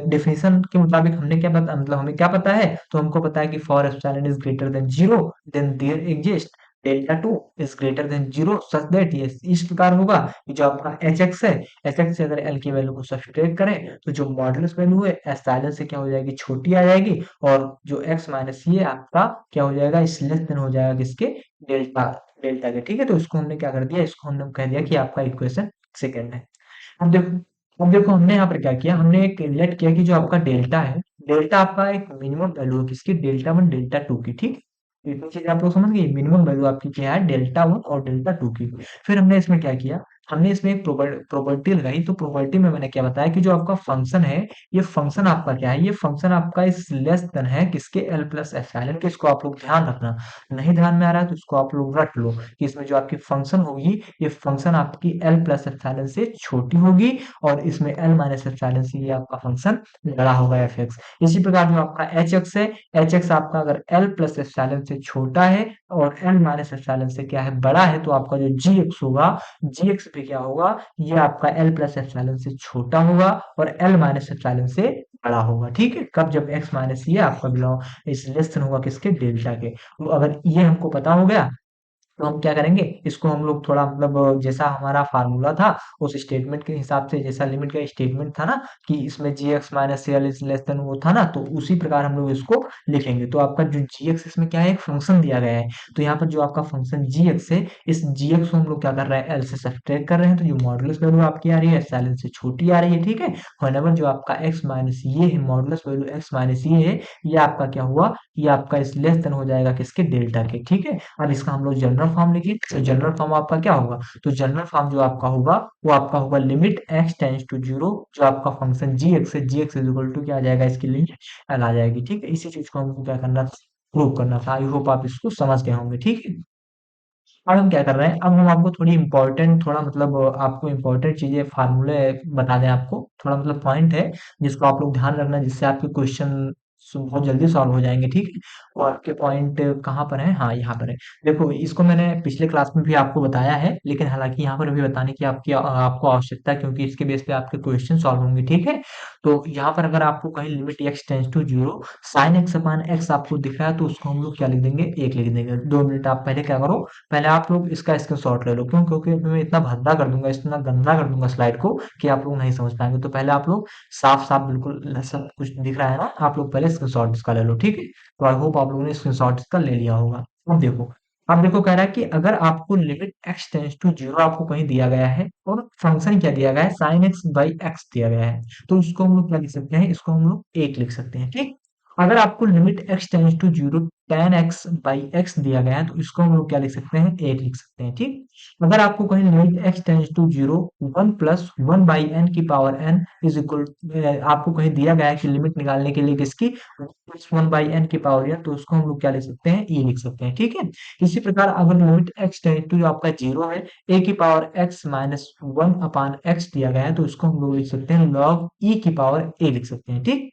[SPEAKER 1] डेफिनेशन के मुताबिक हमने क्या पता, मतलब हमें क्या पता है, तो हमको पता है कि for epsilon is greater than zero then there exist delta two is greater than zero such that, ये इस प्रकार होगा कि जो आपका एच एक्स है, एच एक्स से अगर एल की वैल्यू को सब्स्टिट्यूट करें तो जो मॉडुलस वैल्यू है एप्सिलॉन से क्या हो जाएगी, छोटी आ जाएगी। और जो एक्स माइनस ये आपका क्या हो जाएगा, इस लेस देन हो जाएगा किसके, डेल्टा, डेल्टा के, ठीक है। तो इसको हमने क्या कर दिया, इसको हमने कह दिया कि आपका इक्वेशन सेकंड है। अब देखो हमने यहाँ पर क्या किया, हमने एक लेट किया कि जो आपका डेल्टा है, डेल्टा आपका एक मिनिमम वैल्यू है किसकी, डेल्टा वन डेल्टा टू की, ठीक। तो इतनी चीज आप लोग समझ गए, मिनिमम वैल्यू आपकी क्या है, डेल्टा वन और डेल्टा टू की। फिर हमने इसमें क्या किया, हमने इसमें एक प्रॉपर्टी लगाई। तो प्रॉपर्टी में मैंने क्या बताया कि जो आपका फंक्शन है, ये फंक्शन आपका क्या है, ये फंक्शन आपका इस लेस देन है किसके, एल प्लस एप्सिलॉन के। इसको आप लोग ध्यान रखना, नहीं ध्यान में आ रहा है तो इसको आप लोग रट लो कि इसमें जो आपकी फंक्शन होगी, ये फंक्शन आपकी एल प्लस एप्सिलॉन से छोटी होगी, और इसमें एल माइनस एप्सिलॉन से ये आपका फंक्शन बड़ा होगा एफ एक्स। इसी प्रकार जो आपका एच एक्स है, एच एक्स आपका अगर एल प्लस एप्सिलॉन से छोटा है और एल माइनस एप्सिलॉन से क्या है, बड़ा है, तो आपका जो जी एक्स होगा, जी एक्स पे क्या होगा, ये आपका एल प्लस एप्सिलॉन से छोटा होगा और एल माइनस एप्सिलॉन से बड़ा होगा, ठीक है। कब, जब एक्स माइनस ये आपका बिलोंग इस लेस देन होगा किसके, डेल्टा के। तो अगर ये हमको पता हो गया तो हम क्या करेंगे, इसको हम लोग थोड़ा मतलब जैसा हमारा फार्मूला था उस स्टेटमेंट के हिसाब से, जैसा लिमिट का स्टेटमेंट था ना कि इसमें g x minus l is less than, वो था ना, तो उसी प्रकार हम लोग इसको लिखेंगे। तो आपका जो जी एक्स इसमें क्या है, एक फंक्शन दिया गया है। तो यहाँ पर जो आपका फंक्शन जी एक्स है, इस जी एक्स को हम लोग क्या कर रहे हैं, एल से सब्ट्रैक्ट कर रहे हैं। तो जो मॉडुलस वैल्यू आपकी आ रही है एप्सिलॉन से छोटी आ रही है, ठीक है। whenever जो आपका एक्स माइनस ये है, मॉडुलस वैल्यू एक्स माइनस ये है, ये आपका क्या हुआ, ये आपका इस लेस देन हो जाएगा किसके, डेल्टा के, ठीक है। अब इसका हम लोग जनरल फॉर्म लिखिए, तो जनरल फॉर्म आपका क्या होगा, तो जनरल फॉर्म जो आपका होगा वो आपका होगा limit x tends to zero, जो आपका फंक्शन जी एक्स है, g x is equal to क्या आ जाएगा, इसकी लिमिट एल आ जाएगी, ठीक है। इसी चीज को हमको क्या करना था, प्रूव करना था। आई होप आप इसको समझ गए होंगे, ठीक है। अब हम क्या कर रहे हैं, अब हम आपको थोड़ी इंपॉर्टेंट, थोड़ा मतलब आपको इंपॉर्टेंट चीजें, फार्मूले बता दें आपको, थोड़ा मतलब पॉइंट है जिसको आप लोग ध्यान रखना, जिससे आपके क्वेश्चन बहुत जल्दी सॉल्व हो जाएंगे, ठीक है। और आपके पॉइंट कहाँ पर है, हाँ यहाँ पर है। देखो इसको मैंने पिछले क्लास में भी आपको बताया है, लेकिन हालांकि यहाँ पर अभी बताने की आपको आवश्यकता है, क्योंकि इसके बेस पे आपके क्वेश्चन सॉल्व होंगे, ठीक है। तो यहाँ पर अगर आपको कहीं limit x tends to zero sine x upon x आपको दिख रहा है, तो उसको हम लोग क्या लिख देंगे, एक लिख देंगे। 2 मिनट आप पहले क्या करो, पहले आप लोग इसका स्क्रीनशॉट ले लो, क्यों, क्योंकि अभी मैं इतना भद्दा कर दूंगा, इतना गंदा कर दूंगा स्लाइड को कि आप लोग नहीं समझ पाएंगे। तो पहले आप लोग साफ साफ बिल्कुल सब कुछ दिख रहा है ना, आप लोग पहले स्क्रीनशॉट इसका ले लो, ठीक है। तो आई होप आप लोगों ने स्क्रीनशॉट इसका ले लिया होगा। अब देखो कह रहा है कि अगर आपको limit x tends to zero आपको कहीं दिया गया है और फंक्शन क्या दिया गया है, साइन एक्स बाई एक्स दिया गया है, तो उसको हम लोग क्या लिख सकते हैं, इसको हम लोग एक लिख सकते हैं, ठीक। अगर आपको limit x tends to zero tan x by x दिया गया है तो इसको हम लोग क्या लिख सकते हैं, 8 लिख सकते हैं। ठीक, अगर आपको कहीं limit x tends to zero 1 plus 1 by n की पावर n इज इक्वल, आपको कहीं दिया गया है कि लिमिट निकालने के लिए किसकी, प्लस 1 बाई एन की पावर n, तो उसको हम लोग क्या लिख सकते हैं, e लिख सकते हैं। ठीक है, इसी प्रकार अगर लिमिट x टेंस टू जो आपका जीरो है a की पावर x माइनस 1 अपान x दिया गया है तो इसको हम लोग लिख सकते हैं log e की पावर a लिख सकते हैं। ठीक,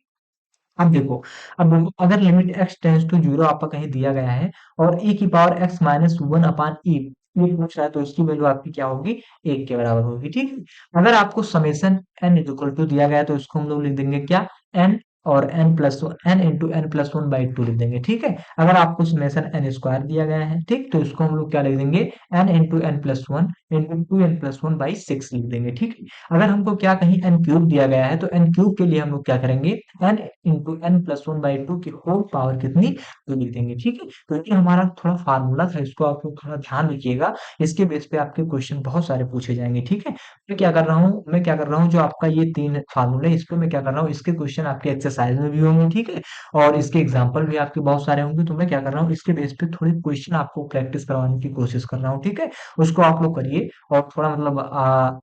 [SPEAKER 1] अब देखो अगर लिमिट x टेंस टू जीरो आपका कहीं दिया गया है और e की power x minus 1 upon e ये पूछ रहा है तो इसकी वैल्यू आपकी क्या होगी, 1 के बराबर होगी। ठीक है, अगर आपको summation n is equal to दिया गया है तो इसको हम लोग लिख देंगे क्या, n और n plus n into n plus one by two लिख देंगे। ठीक है, अगर आपको समेशन n स्क्वायर दिया गया है, ठीक, तो इसको हम लोग क्या लिख देंगे, n into n plus one into two n plus one by six लिख देंगे। ठीक है, अगर हमको क्या कहीं n क्यूब दिया गया है तो n क्यूब के लिए हम लोग क्या करेंगे, n into n plus one by two की होल पावर कितनी, तो लिख देंगे। ठीक है, तो ये हमारा थोड़ा फार्मूला था, इसको आप लोग थोड़ा ध्यान रखिएगा, इसके बेस पे आपके क्वेश्चन बहुत सारे पूछे जाएंगे। ठीक है, मैं क्या कर रहा हूँ जो आपका ये तीन फार्मूले इस पे मैं क्या कर रहा हूँ, इसके क्वेश्चन आपके एक्सरसाइज में भी होंगे। ठीक है, और इसके एग्जाम्पल भी आपके बहुत सारे होंगे, तो मैं क्या कर रहा हूँ इसके बेस पे थोड़ी क्वेश्चन आपको प्रैक्टिस करवाने की कोशिश कर रहा हूँ। ठीक है, उसको आप लोग करिए, और थोड़ा मतलब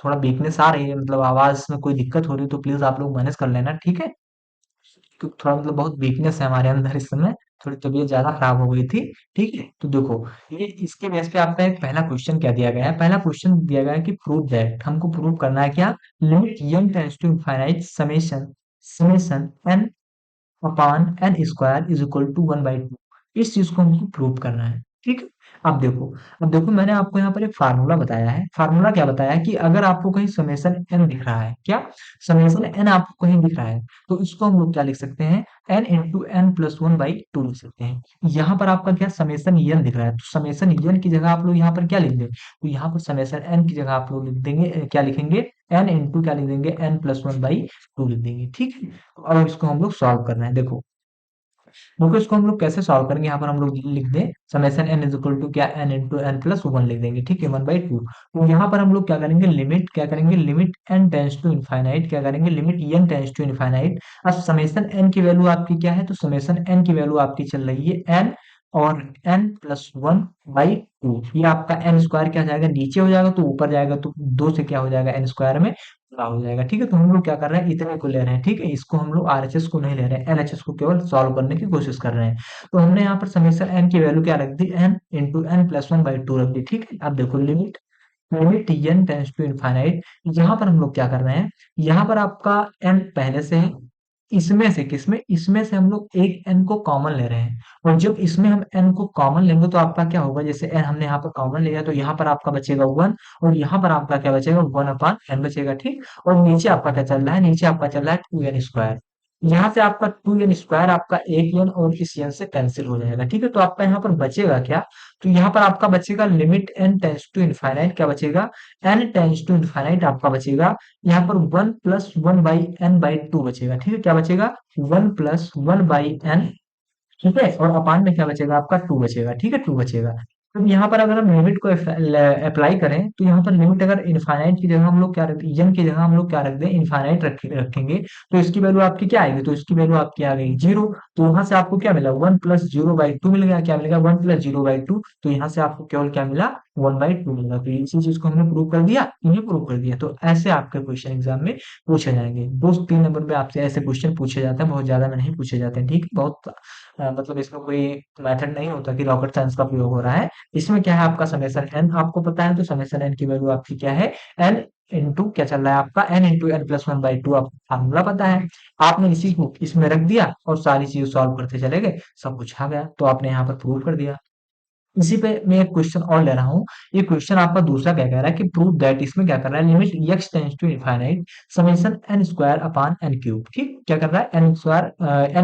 [SPEAKER 1] थोड़ा वीकनेस आ रही है, मतलब आवाज में कोई दिक्कत हो रही है तो प्लीज आप लोग मैनेज कर लेना। ठीक है, क्योंकि थोड़ा मतलब बहुत वीकनेस है हमारे अंदर इस समय, थोड़ी तबीयत ज्यादा खराब हो गई थी। ठीक है, तो देखो ये इसके बेस पे आपका एक पहला क्वेश्चन क्या दिया गया है, पहला क्वेश्चन दिया गया है कि प्रूव दैट, हमको प्रूव करना है क्या, limit n tends to infinite summation summation n upon n square is equal to one by two, इस चीज को हमको प्रूव करना है। ठीक है, अब देखो मैंने आपको यहाँ पर एक फार्मूला बताया है, फार्मूला क्या बताया है कि अगर आपको कहीं समेशन एन दिख रहा है, क्या समेशन एन आपको कहीं दिख रहा है तो इसको हम लोग क्या लिख सकते हैं, n into n plus one by two लिख सकते हैं। यहाँ पर आपका क्या समेशन एन दिख रहा है तो समेशन एन की जगह आप लोग यहाँ पर क्या लिख दें, तो यहाँ पर समेशन एन की जगह आप लोग लिख देंगे, क्या लिखेंगे, एन इंटू क्या लिख देंगे, n plus one by two लिख देंगे। ठीक है, और इसको हम लोग सॉल्व कर रहे हैं। देखो इसको हम लोग कैसे सॉल्व करेंगे, यहाँ पर हम लोग लिख दें summation n is equal to क्या, n into n plus one लिख देंगे। ठीक है, वन बाई टू, तो यहाँ पर हम लोग क्या करेंगे, limit n tends to infinite, क्या करेंगे, limit n tends to infinite. अब समेशन एन की वैल्यू आपकी क्या है, तो समेशन एन की वैल्यू आपकी चल रही है एन और n plus one by two, ये आपका एन स्क्वायर क्या हो जाएगा, नीचे हो जाएगा तो ऊपर जाएगा तो दो से क्या हो जाएगा, एन स्क्वायर में पूरा हो जाएगा। ठीक है, तो हम लोग क्या कर रहे हैं, इतने को ले रहे हैं। ठीक है, इसको हम लोग आरएचएस को नहीं ले रहे हैं, एलएचएस को केवल सॉल्व करने की कोशिश कर रहे हैं। तो हमने यहाँ पर समेशन एन की वैल्यू क्या रख दी, n into n plus one by two रख दी। ठीक है, अब देखो limit limit n tends to infinite, यहाँ पर हम लोग क्या कर रहे हैं, यहाँ पर आपका एन पहले से है, इसमें से किसमें, इसमें से हम लोग एक एन को कॉमन ले रहे हैं, और जब इसमें हम एन को कॉमन लेंगे तो आपका क्या होगा, जैसे एन हमने यहाँ पर कॉमन लिया तो यहाँ पर आपका बचेगा वन, और यहाँ पर आपका क्या बचेगा, वन अपान एन बचेगा। ठीक, और नीचे आपका क्या चल रहा है, नीचे आपका चल रहा है टू एन स्क्वायर, यहाँ से आपका टू एन स्क्वायर आपका एक एन और इस एन से कैंसिल हो जाएगा। ठीक है, तो आपका यहाँ पर बचेगा क्या, तो यहाँ पर आपका बचेगा limit n tends to infinite, क्या बचेगा, एन टेंस टू इनफाइनाइट आपका बचेगा, यहाँ पर one plus one by n by two बचेगा। ठीक है, क्या बचेगा, one plus one by n, ठीक है, और अपान में क्या बचेगा आपका टू बचेगा। ठीक है, टू बचेगा। तो यहाँ पर अगर हम लिमिट को अप्लाई करें तो यहाँ पर लिमिट अगर इनफाइनाइट की जगह हम लोग क्या रख एन की जगह हम लोग क्या रख दें, इनफाइनाइट रखेंगे तो इसकी वैल्यू आपकी क्या आएगी, तो इसकी वैल्यू आपकी आ गई जीरो, तो वहां से आपको क्या मिला, one plus zero by two मिल गया, क्या मिलेगा, one plus zero by two, तो यहाँ से आपको केवल क्या मिला, वन बाई टू मिला। तो इसी चीज को हमने प्रूव कर दिया, इन्हें प्रूव कर दिया। तो ऐसे आपके क्वेश्चन एग्जाम में पूछे जाएंगे, दो से तीन नंबर पे आपसे ऐसे क्वेश्चन पूछे जाते हैं, बहुत ज्यादा में नहीं पूछे जाते हैं। ठीक है, बहुत मतलब इसमें कोई मेथड नहीं होता कि रॉकेट साइंस का प्रयोग हो रहा है। इसमें क्या है, आपका समेशन एन आपको पता है, तो समेशन एन की वैल्यू आपकी क्या है, एन इंटू क्या चल रहा है आपका, n into n plus one by two आपको फार्मूला पता है, आपने इसी को इसमें रख दिया और सारी चीज सॉल्व करते चले गए, सब कुछ आ गया, तो आपने यहाँ पर प्रूव कर दिया। इसी पे मैं एक क्वेश्चन और ले रहा हूँ, ये क्वेश्चन आपका दूसरा क्या कह रहा है कि प्रूव दैट, इसमें क्या कर रहा है, limit x tends to infinite summation n square upon n cube. ठीक, क्या कर रहा है, n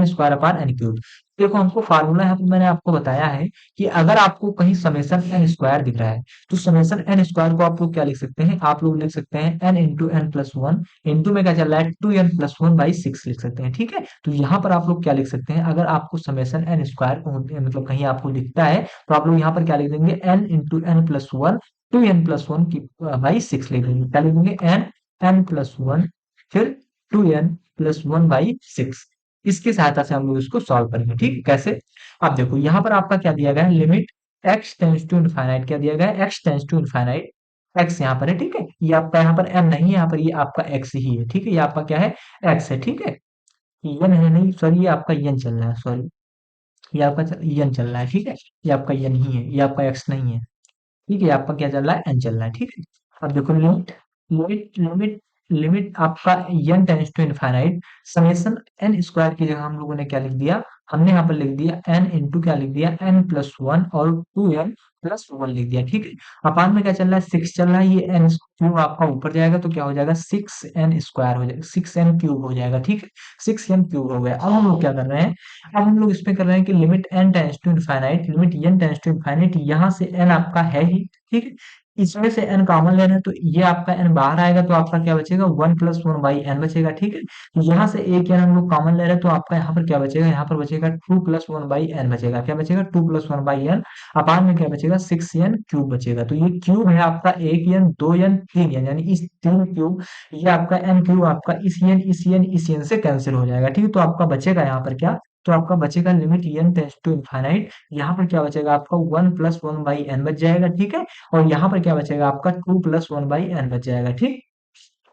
[SPEAKER 1] square upon n cube. देखो हमको फार्मूला यहाँ पे मैंने आपको बताया है कि अगर आपको कहीं समेशन एन स्क्वायर दिख रहा है तो समेशन एन स्क्वायर को आप लोग क्या लिख सकते हैं, आप लोग लिख सकते हैं n into n plus one, into में क्या चल रहा है, two n plus one by six लिख सकते हैं। ठीक है, तो यहाँ पर आप लोग क्या लिख सकते हैं, अगर आपको समेशन एन स्क्वायर मतलब कहीं आपको दिखता है तो आप लोग यहाँ पर क्या लिख देंगे, n into n plus one, two n plus one की बाई सिक्स लिख देंगे, क्या लिख देंगे, एन एन प्लस वन फिर two n plus one by six. इसकी सहायता से हम लोग इसको सॉल्व करेंगे। ठीक है, कैसे? अब देखो यहाँ पर आपका क्या दिया गया है, limit x tends to infinite, क्या दिया गया है, x tends to infinite, x यहाँ पर है। ठीक है, ये आपका यहाँ पर एम नहीं है, यहाँ पर ये आपका एक्स ही है। ठीक है, ये आपका क्या है, एक्स है। ठीक है, यन है नहीं, सॉरी, ये आपका यन चल रहा है, सॉरी, ये आपका यन चल रहा है। ठीक है, ये आपका यन ही है, ये आपका एक्स नहीं है। ठीक है, आपका क्या चल रहा है, एन चल रहा है। ठीक है, अब देखो लिमिट लिमिट लिमिट आपका n tends to infinite summation n square की जगह हम लोगों ने क्या लिख दिया, हमने यहाँ पर लिख दिया एन इंटू क्या लिख दिया, एन प्लस वन और टू एन प्लस वन लिख दिया। ठीक है, अपान में क्या चल रहा है, सिक्स चल रहा है, ये एन क्यूब आपका ऊपर जाएगा तो क्या हो जाएगा, सिक्स एन स्क्वायर हो जाएगा, सिक्स एन क्यूब हो जाएगा। ठीक है, सिक्स एन क्यूब हो गया। अब हम लोग क्या कर रहे हैं, अब हम लोग इसमें कर रहे हैं कि limit n tends to infinite, limit n tends to infinite, यहाँ से एन आपका है ही। ठीक है, इसमें से एन कॉमन लेना है तो ये आपका एन बाहर आएगा तो आपका क्या बचेगा, one plus one by n बचेगा। ठीक है, तो यहाँ से एक एन हम लोग कॉमन ले रहे हैं तो आपका यहाँ पर क्या बचेगा, यहाँ पर बचेगा two plus one by n बचेगा, क्या बचेगा, two plus one by n, upon में क्या बचेगा, सिक्स एन क्यूब बचेगा। तो ये क्यूब है आपका एक एन, दो एन, तीन एन, यानी इस तीन क्यूब, ये आपका एन क्यूब आपका इस एन इस एन इस एन से कैंसिल हो जाएगा। ठीक है, तो आपका बचेगा यहाँ पर क्या, तो आपका बचेगा limit n tends to infinite, यहाँ पर क्या बचेगा आपका one plus one by n बच जाएगा। ठीक है, और यहाँ पर क्या बचेगा आपका two plus one by n बच जाएगा। ठीक,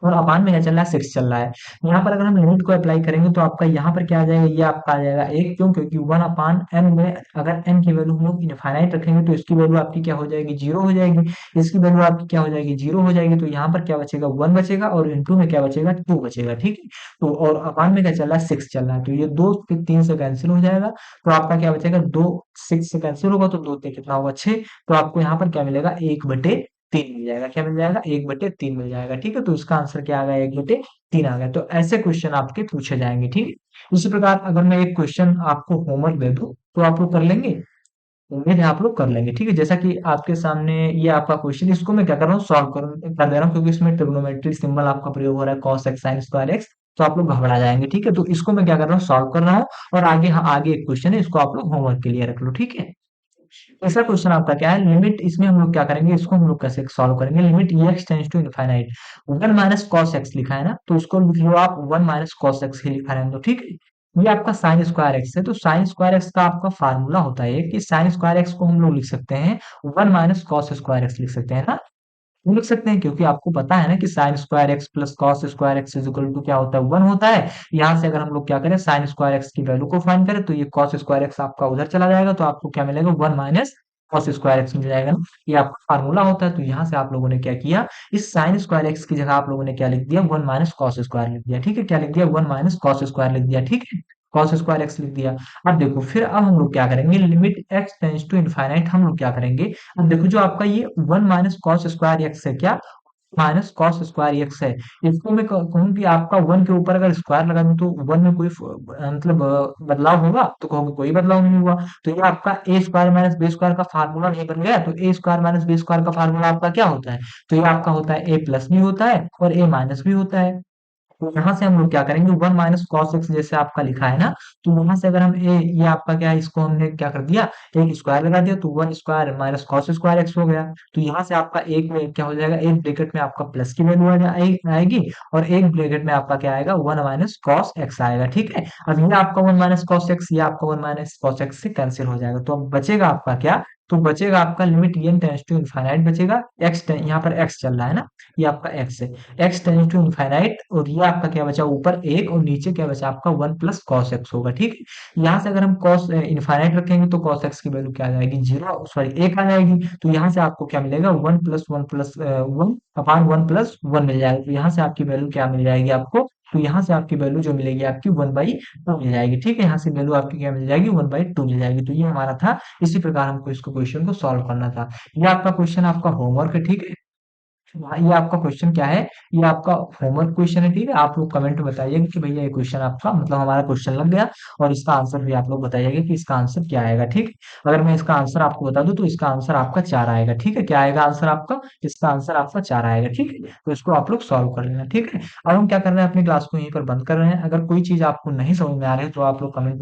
[SPEAKER 1] और अपान में क्या चल रहा है, सिक्स चल रहा है। यहाँ पर अगर हम लिमिट को अप्लाई करेंगे तो आपका यहाँ पर क्या आ जाएगा, ये आपका आ जाएगा एक, क्यों, क्योंकि वन अपान एन में अगर एन की वैल्यू हम लोग इनफाइनाइट रखेंगे तो इसकी वैल्यू आपकी क्या हो जाएगी, जीरो हो जाएगी, इसकी वैल्यू आपकी क्या हो जाएगी, जीरो हो जाएगी। तो यहाँ पर क्या बचेगा, वन बचेगा, और इनटू में क्या बचेगा, टू बचेगा। ठीक है, तो और अपान में क्या चल रहा है, सिक्स चल रहा है, तो ये दो फिर तीन से कैंसिल हो जाएगा, तो आपका क्या बचेगा, दो, सिक्स से कैंसिल होगा तो दो ते कितना होगा, छह, तो आपको यहाँ पर क्या मिलेगा, एक बटे तीन मिल जाएगा। क्या मिल जाएगा, एक बटे तीन मिल जाएगा। ठीक है, तो इसका आंसर क्या आ गया, एक बटे तीन आ गया। तो ऐसे क्वेश्चन आपके पूछे जाएंगे। ठीक है, इसी प्रकार अगर मैं एक क्वेश्चन आपको होमवर्क दे दूं तो आप लोग कर लेंगे, उम्मीद है आप लोग कर लेंगे। ठीक है, जैसा कि आपके सामने ये आपका क्वेश्चन, इसको मैं क्या कर रहा हूँ, सॉल्व कर दे रहा हूँ, क्योंकि इसमें ट्रिग्नोमेट्री सिंबल आपका प्रयोग हो रहा है, cos x sin square x, तो आप लोग घबरा जाएंगे। ठीक है, तो इसको मैं क्या कर रहा हूँ, सॉल्व कर रहा हूँ, और आगे, हाँ, आगे एक क्वेश्चन है, इसको आप लोग होमवर्क के लिए रख लो। ठीक है, तीसरा क्वेश्चन आपका क्या है, लिमिट, इसमें हम लोग क्या करेंगे, इसको हम लोग कैसे सॉल्व करेंगे, limit x tends to infinite, one minus cos x लिखा है ना, तो इसको लिख लो आप, वन माइनस कॉस एक्स ही लिखा रहने दो। ठीक है, ये आपका साइन स्क्वायर एक्स है, तो साइन स्क्वायर एक्स का आपका फार्मूला होता है कि साइन स्क्वायर एक्स को हम लोग लिख सकते हैं one minus cos square x लिख सकते हैं ना, क्यों लिख सकते हैं, क्योंकि आपको पता है ना कि sine square x plus cos square x is equal to क्या होता है, वन होता है। यहाँ से अगर हम लोग क्या करें, साइन स्क्वायर एक्स की वैल्यू को फाइंड करें तो ये कॉस स्क्वायर एक्स आपका उधर चला जाएगा, तो आपको क्या मिलेगा, one minus cos square x मिल जाएगा ना, ये आपका फार्मूला होता है। तो यहाँ से आप लोगों ने क्या किया, इस साइन स्क्वायर एक्स की जगह आप लोगों ने क्या लिख दिया, वन माइनस कॉस स्क्वायर लिख दिया। ठीक है, क्या लिख दिया, वन माइनस कॉस स्क्वायर लिख दिया। ठीक है, कॉस स्क्वायर एक्स लिख दिया। अब देखो, फिर अब हम लोग क्या करेंगे, limit x tends to infinite हम लोग क्या करेंगे, अब देखो जो आपका ये one minus cos square x है, क्या माइनस कॉस स्क्वायर एक्स है, इसको मैं कहूँ कि आपका वन के ऊपर अगर स्क्वायर लगा दूं तो वन में कोई मतलब बदलाव होगा, तो कहोगे कोई बदलाव नहीं हुआ। तो ये आपका ए स्क्वायर माइनस बी स्क्वायर का फार्मूला नहीं बन गया, तो ए स्क्वायर माइनस बी स्क्वायर का फार्मूला आपका क्या होता है, तो ये आपका होता है ए प्लस भी होता है और ए माइनस भी होता है। तो यहाँ से हम लोग क्या करेंगे, वन माइनस कॉस एक्स जैसे आपका लिखा है ना, तो यहाँ से अगर हम ए, ये आपका क्या है, इसको हमने क्या कर दिया, एक स्क्वायर लगा दिया, तो one square minus cos square x हो गया। तो यहाँ से आपका एक में क्या हो जाएगा, एक ब्रैकेट में आपका प्लस की वैल्यू आएगी, और एक ब्रैकेट में आपका क्या आएगा, वन माइनस कॉस एक्स आएगा। ठीक है, अब ये आपका वन माइनस कॉस एक्स, ये आपका वन माइनस कॉस एक्स से कैंसिल हो जाएगा, तो अब बचेगा आपका क्या, तो बचेगा आपका limit n tends to infinite बचेगा, एक्स, यहाँ पर एक्स चल रहा है ना, ये आपका एक्स है, एक्स टेंस टू इनफाइनाइट, और ये आपका क्या बचा, ऊपर एक और नीचे क्या बचा आपका वन प्लस कॉस एक्स होगा। ठीक है, यहाँ से अगर हम कॉस इनफाइनाइट रखेंगे तो कॉस एक्स की वैल्यू क्या आ जाएगी, जीरो, सॉरी, एक आ जाएगी। तो यहाँ से आपको क्या मिलेगा, one plus one upon one plus one मिल जाएगा। तो यहाँ से आपकी वैल्यू क्या मिल जाएगी आपको, तो यहाँ से आपकी वैल्यू जो मिलेगी आपकी वन बाई टू मिल जाएगी। ठीक है, यहाँ से वैल्यू आपकी क्या मिल जाएगी, वन बाई टू मिल जाएगी। तो ये हमारा था, इसी प्रकार हमको इसको क्वेश्चन को सॉल्व करना था। ये आपका क्वेश्चन आपका होमवर्क है। ठीक है, हाँ, ये आपका क्वेश्चन क्या है, ये आपका होमवर्क क्वेश्चन है। ठीक है, आप लोग कमेंट में बताइएगा कि भैया ये क्वेश्चन आपका मतलब हमारा क्वेश्चन लग गया, और इसका आंसर भी आप लोग बताइएगा कि इसका आंसर क्या आएगा। ठीक है, अगर मैं इसका आंसर आपको बता दूं तो इसका आंसर आपका चार आएगा। ठीक है, क्या आएगा आंसर आपका, इसका आंसर आपका चार आएगा। ठीक है, तो इसको आप लोग सॉल्व कर लेना। ठीक है, अब हम क्या कर रहे हैं, अपनी क्लास को यहीं पर बंद कर रहे हैं। अगर कोई चीज आपको नहीं समझ में आ रही है तो आप लोग कमेंट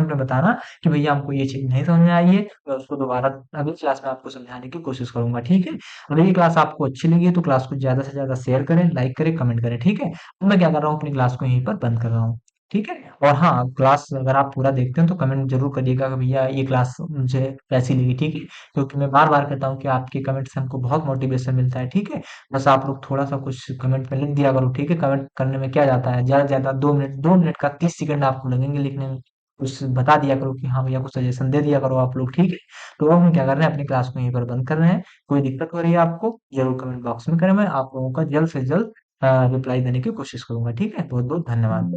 [SPEAKER 1] में बताना कि भैया हमको ये चीज नहीं समझ में आई है, मैं उसको दोबारा अगली क्लास में आपको समझाने की कोशिश करूंगा। ठीक है, अगर ये क्लास आपको अच्छी लगी है तो क्लास को ज्यादा से ज्यादा शेयर करें, लाइक करें, कमेंट करें। ठीक है, अब मैं क्या कर रहा हूँ, अपनी क्लास को यहीं पर बंद कर रहा हूँ। ठीक है? और हाँ, क्लास अगर आप पूरा देखते हैं तो कमेंट ज़रूर करिएगा कि भैया ये क्लास मुझे कैसी लगी, ठीक है? क्योंकि मैं बार-बार कहता हूँ कि आपके कमेंट से हमको बहुत मोटिवेशन मिलता है, ठीक है? बस आप लोग थोड़ा-सा कुछ कमेंट में लिख दिया करो, ठीक है? कमेंट करने में क्या जाता है? ज़्यादा से ज़्यादा 2 मिनट का 30 सेकंड आपको लगेंगे लिखने में। कुछ बता दिया करो कि हाँ भैया, कुछ सजेशन दे दिया करो आप लोग, ठीक है? तो अब हम क्या कर रहे हैं, अपनी क्लास को यहीं पर बंद कर रहे हैं। कोई दिक्कत हो रही है आपको, ज़रूर कमेंट बॉक्स में करें, मैं आप लोगों का जल्द से जल्द रिप्लाई देने की कोशिश करूँगा, ठीक है? बहुत-बहुत धन्यवाद।